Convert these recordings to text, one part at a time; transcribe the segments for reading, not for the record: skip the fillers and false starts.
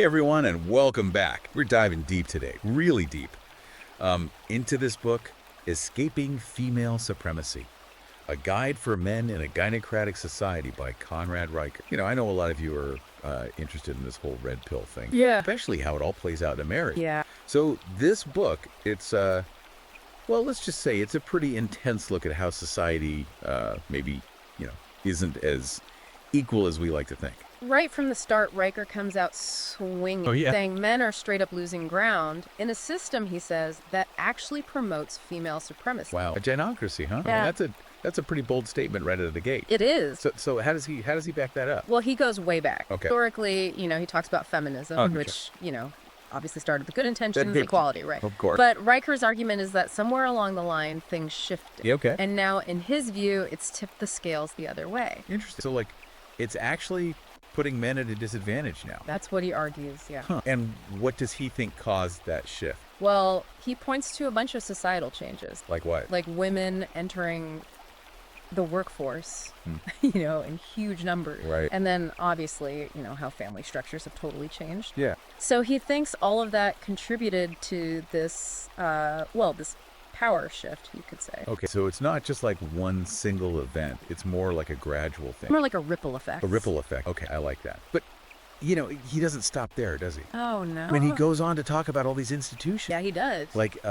Hey everyone, and welcome back. We're diving deep today, really deep, into this book, Escaping Female Supremacy, a guide for men in a Gynocratic Society by Conrad Riker. You know, I know a lot of you are interested in this whole red pill thing. Yeah. Especially how it all plays out in America. Yeah. So this book, it's, well, let's just say it's a pretty intense look at how society maybe, isn't as equal as we like to think. Right from the start, Riker comes out swinging, saying men are straight up losing ground in a system, he says, that actually promotes female supremacy. Wow, a gynocracy, huh? Yeah. I mean, that's a pretty bold statement right out of the gate. It is. So how does he back that up? Well, he goes way back. Okay. Historically, he talks about feminism, which, obviously started with good intentions, equality, right? Of course. But Riker's argument is that somewhere along the line, things shifted. Yeah, okay. And now, in his view, it's tipped the scales the other way. Interesting. So, it's actually putting men at a disadvantage now. That's what he argues, yeah. Huh. And what does he think caused that shift? Well, he points to a bunch of societal changes. Like what? Like women entering the workforce, in huge numbers. Right. And then obviously, how family structures have totally changed. Yeah. So he thinks all of that contributed to this, this power shift, you could say. Okay, so it's not just like one single event. It's more like a gradual thing. More like a ripple effect. A ripple effect. Okay, I like that. But, he doesn't stop there, does he? Oh, no. I mean, he goes on to talk about all these institutions. Yeah, he does. Like,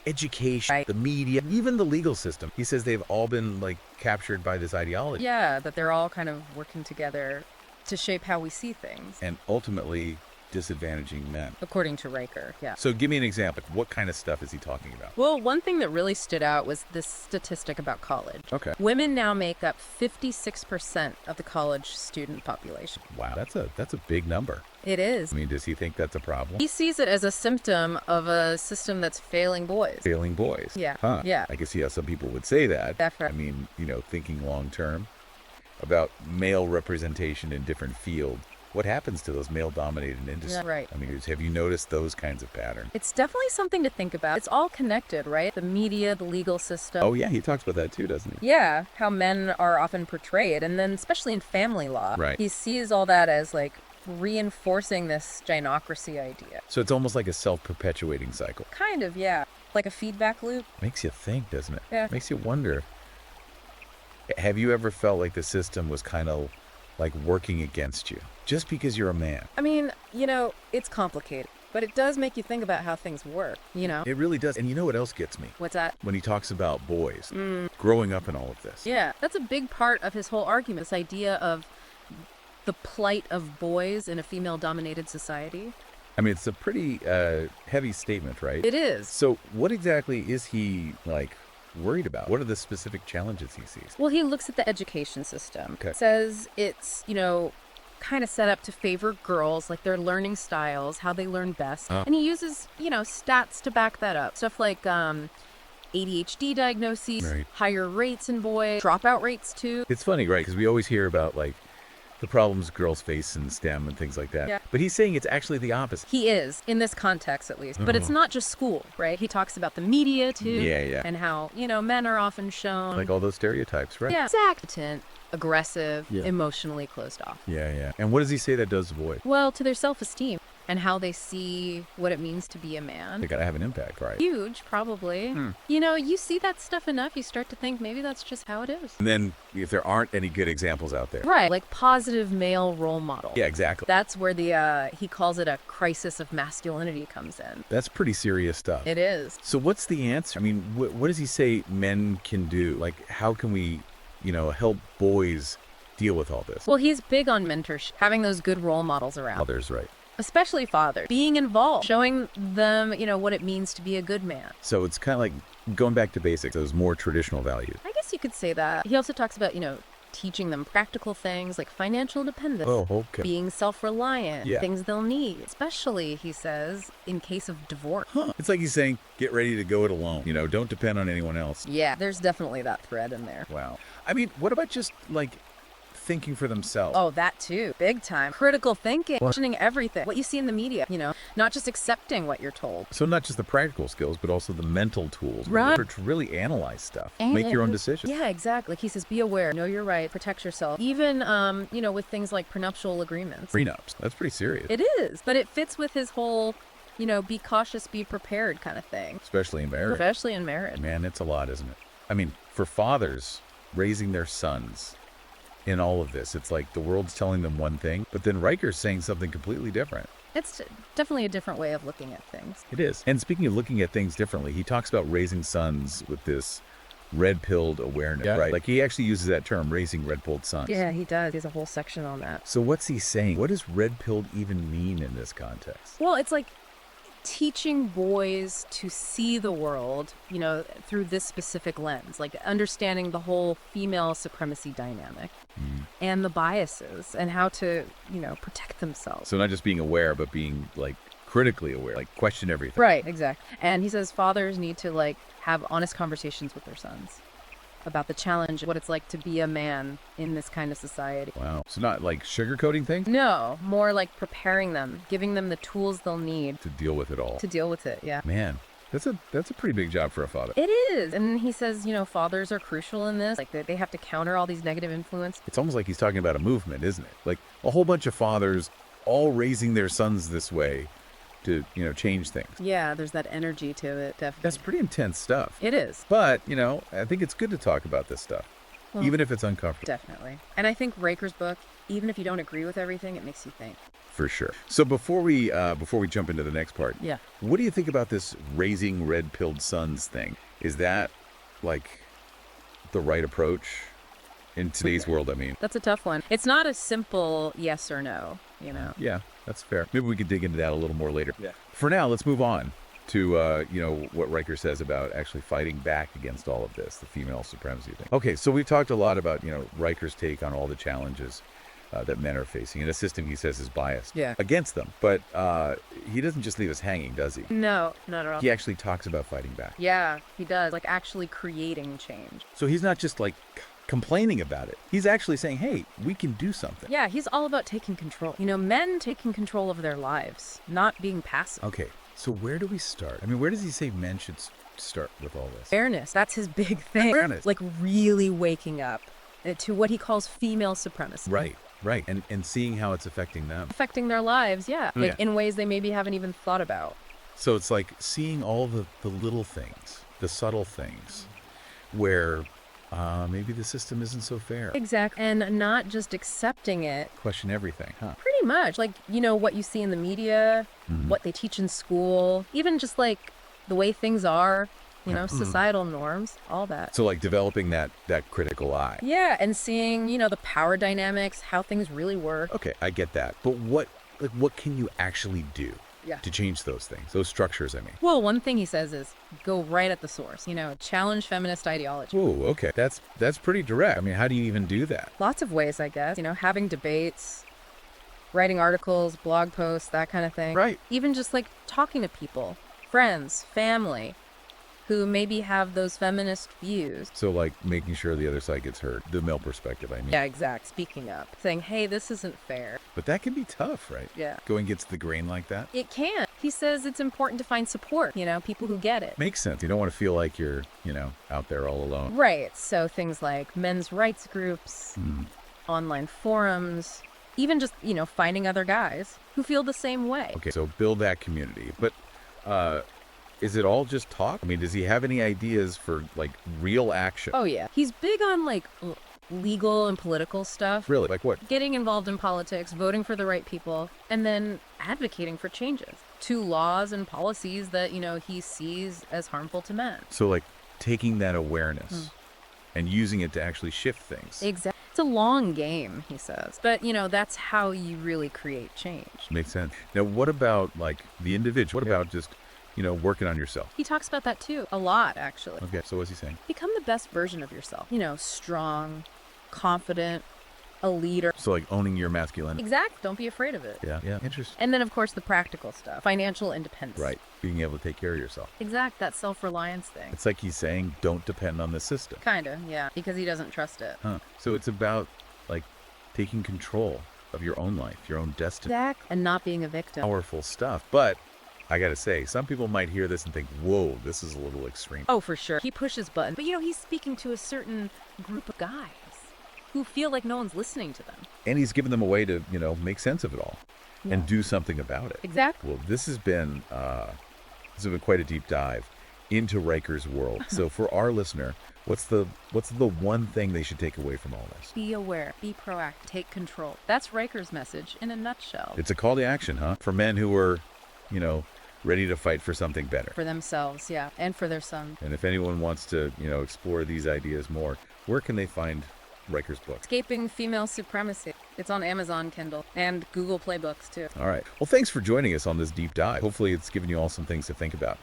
education, Right. the media, even the legal system. He says they've all been, captured by this ideology. Yeah, that they're all kind of working together to shape how we see things. And ultimately disadvantaging men. According to Riker, yeah. So give me an example. What kind of stuff is he talking about? Well, one thing that really stood out was this statistic about college. Okay. Women now make up 56% of the college student population. Wow, that's a big number. It is. I mean, does he think that's a problem? He sees it as a symptom of a system that's failing boys. Failing boys. Yeah. Huh. Yeah. I can see how some people would say that. Definitely. I mean, thinking long term about male representation in different fields. What happens to those male-dominated industries? Yeah, right. I mean, have you noticed those kinds of patterns? It's definitely something to think about. It's all connected, right? The media, the legal system. Oh, yeah, he talks about that too, doesn't he? Yeah, how men are often portrayed. And then especially in family law, Right. He sees all that as reinforcing this gynocracy idea. So it's almost like a self-perpetuating cycle. Kind of, yeah. Like a feedback loop. Makes you think, doesn't it? Yeah. Makes you wonder. Have you ever felt like the system was kind of working against you just because you're a man? I mean, it's complicated, but it does make you think about how things work, It really does. And you know what else gets me? What's that? When he talks about boys growing up in all of this. Yeah, that's a big part of his whole argument, this idea of the plight of boys in a female-dominated society. I mean, it's a pretty heavy statement, right? It is. So what exactly is he, worried about? What are the specific challenges he sees? Well, he looks at the education system. Okay. Says it's, kind of set up to favor girls, like their learning styles, how they learn best. And he uses, stats to back that up. Stuff like ADHD diagnoses, Right. higher rates in boys, dropout rates too. It's funny, right? Because we always hear about, the problems girls face in STEM and things like that. Yeah. But he's saying it's actually the opposite. He is, in this context at least. But it's not just school, right? He talks about the media too. Yeah. And how, men are often shown. Like all those stereotypes, right? Yeah, exact, aggressive, Yeah. emotionally closed off. Yeah. And what does he say that does to boys? Well, to their self-esteem and how they see what it means to be a man. They gotta have an impact, right? Huge, probably. You see that stuff enough, you start to think maybe that's just how it is. And then if there aren't any good examples out there. Right, like positive male role model. Yeah, exactly. That's where the, he calls it a crisis of masculinity comes in. That's pretty serious stuff. It is. So what's the answer? I mean, what does he say men can do? How can we, help boys deal with all this? Well, he's big on mentorship, having those good role models around. Others, right? Especially fathers, being involved, showing them, what it means to be a good man. So it's kind of like going back to basics, those more traditional values. I guess you could say that. He also talks about, teaching them practical things like financial independence. Oh, okay. Being self-reliant, Yeah. things they'll need, especially, he says, in case of divorce. Huh. It's like he's saying, get ready to go it alone. Don't depend on anyone else. Yeah, there's definitely that thread in there. Wow. I mean, what about just thinking for themselves? Oh, that too. Big time. Critical thinking. Questioning everything. What you see in the media, not just accepting what you're told. So not just the practical skills, but also the mental tools Right. to really analyze stuff, And make your own decisions. Yeah, exactly. He says, be aware, know your right, protect yourself. Even, with things like prenuptial agreements. Prenups. That's pretty serious. It is, but it fits with his whole, be cautious, be prepared kind of thing. Especially in marriage. Especially in marriage. Man, it's a lot, isn't it? I mean, for fathers raising their sons in all of this, it's like the world's telling them one thing, but then Riker's saying something completely different. It's definitely a different way of looking at things. It is. And speaking of looking at things differently, he talks about raising sons with this red-pilled awareness, right? Like he actually uses that term, raising red-pilled sons. Yeah, he does. He has a whole section on that. So what's he saying? What does red-pilled even mean in this context? Well, it's like teaching boys to see the world, through this specific lens, like understanding the whole female supremacy dynamic and the biases and how to, protect themselves. So not just being aware, but being like critically aware, like question everything. Right, exactly. And he says fathers need to have honest conversations with their sons about the challenge, what it's like to be a man in this kind of society. Wow. So not like sugarcoating things? No, more like preparing them, giving them the tools they'll need To deal with it all. to deal with it, yeah. Man, that's a pretty big job for a father. It is. And he says, fathers are crucial in this. Like, they have to counter all these negative influence. It's almost like he's talking about a movement, isn't it? Like a whole bunch of fathers all raising their sons this way to, change things. Yeah, there's that energy to it, definitely. That's pretty intense stuff. It is. But, I think it's good to talk about this stuff, Well, even if it's uncomfortable. Definitely. And I think Riker's book, even if you don't agree with everything, it makes you think. For sure. So before we jump into the next part, Yeah. what do you think about this raising red-pilled sons thing? Is that like the right approach in today's world? I mean, That's a tough one. It's not a simple yes or no, yeah, that's fair. Maybe we could dig into that a little more later. Yeah. For now, let's move on to what Riker says about actually fighting back against all of this, the female supremacy thing. Okay, so we've talked a lot about Riker's take on all the challenges that men are facing in a system he says is biased against them. But he doesn't just leave us hanging, does he? No, not at all. He actually talks about fighting back. Yeah, he does. Like actually creating change. So he's not just like complaining about it. He's actually saying, hey, we can do something. Yeah, he's all about taking control. Men taking control of their lives, not being passive. Okay, so where do we start? I mean, where does he say men should start with all this? Awareness, that's his big thing. Awareness. Like really waking up to what he calls female supremacy. Right. And seeing how it's affecting them. Affecting their lives, yeah. Yeah. In ways they maybe haven't even thought about. So it's like seeing all the little things, the subtle things, where maybe the system isn't so fair. Exactly. And not just accepting it. Question everything, huh? Pretty much. Like, what you see in the media, what they teach in school, even just like the way things are, societal norms, all that. So like developing that critical eye. Yeah, and seeing, the power dynamics, how things really work. Okay, I get that. But what can you actually do to change those things, those structures, I mean? Well, one thing he says is go right at the source, challenge feminist ideology. Ooh, okay. That's pretty direct. I mean, how do you even do that? Lots of ways, I guess. Having debates, writing articles, blog posts, that kind of thing. Right. Even just like talking to people, friends, family, who maybe have those feminist views. So like making sure the other side gets heard, the male perspective, I mean. Yeah, exact. Speaking up, saying, hey, this isn't fair. But that can be tough, right? Yeah. Going against the grain like that? It can. He says it's important to find support, people who get it. Makes sense. You don't want to feel like you're, out there all alone. Right. So things like men's rights groups, online forums, even just, finding other guys who feel the same way. Okay, so build that community. But is it all just talk? I mean, does he have any ideas for like real action? Oh, yeah. He's big on like legal and political stuff. Really? Like what? Getting involved in politics, voting for the right people, and then advocating for changes to laws and policies that, he sees as harmful to men. So like taking that awareness and using it to actually shift things. Exactly. It's a long game, he says. But, that's how you really create change. Makes sense. Now, what about like the individual? What about just, working on yourself? He talks about that too. A lot, actually. Okay, so what's he saying? Become the best version of yourself. Strong, confident, a leader. So like owning your masculinity. Exactly. Don't be afraid of it. Yeah, interesting. And then, of course, the practical stuff. Financial independence. Right. Being able to take care of yourself. Exact. That self-reliance thing. It's like he's saying, don't depend on the system. Kind of, yeah. Because he doesn't trust it. Huh. So it's about like taking control of your own life, your own destiny. And not being a victim. Powerful stuff. But I gotta say, some people might hear this and think, whoa, this is a little extreme. Oh, for sure. He pushes buttons. But, he's speaking to a certain group of guys who feel like no one's listening to them. And he's given them a way to, make sense of it all and Yeah. do something about it. Exactly. Well, this has been quite a deep dive into Riker's world. So for our listener, what's the one thing they should take away from all this? Be aware, be proactive, take control. That's Riker's message in a nutshell. It's a call to action, huh? For men who are, ready to fight for something better. For themselves, yeah, and for their son. And if anyone wants to, explore these ideas more, where can they find Riker's book? Escaping Female Supremacy. It's on Amazon Kindle and Google Play Books, too. All right. Well, thanks for joining us on this deep dive. Hopefully it's given you all some things to think about.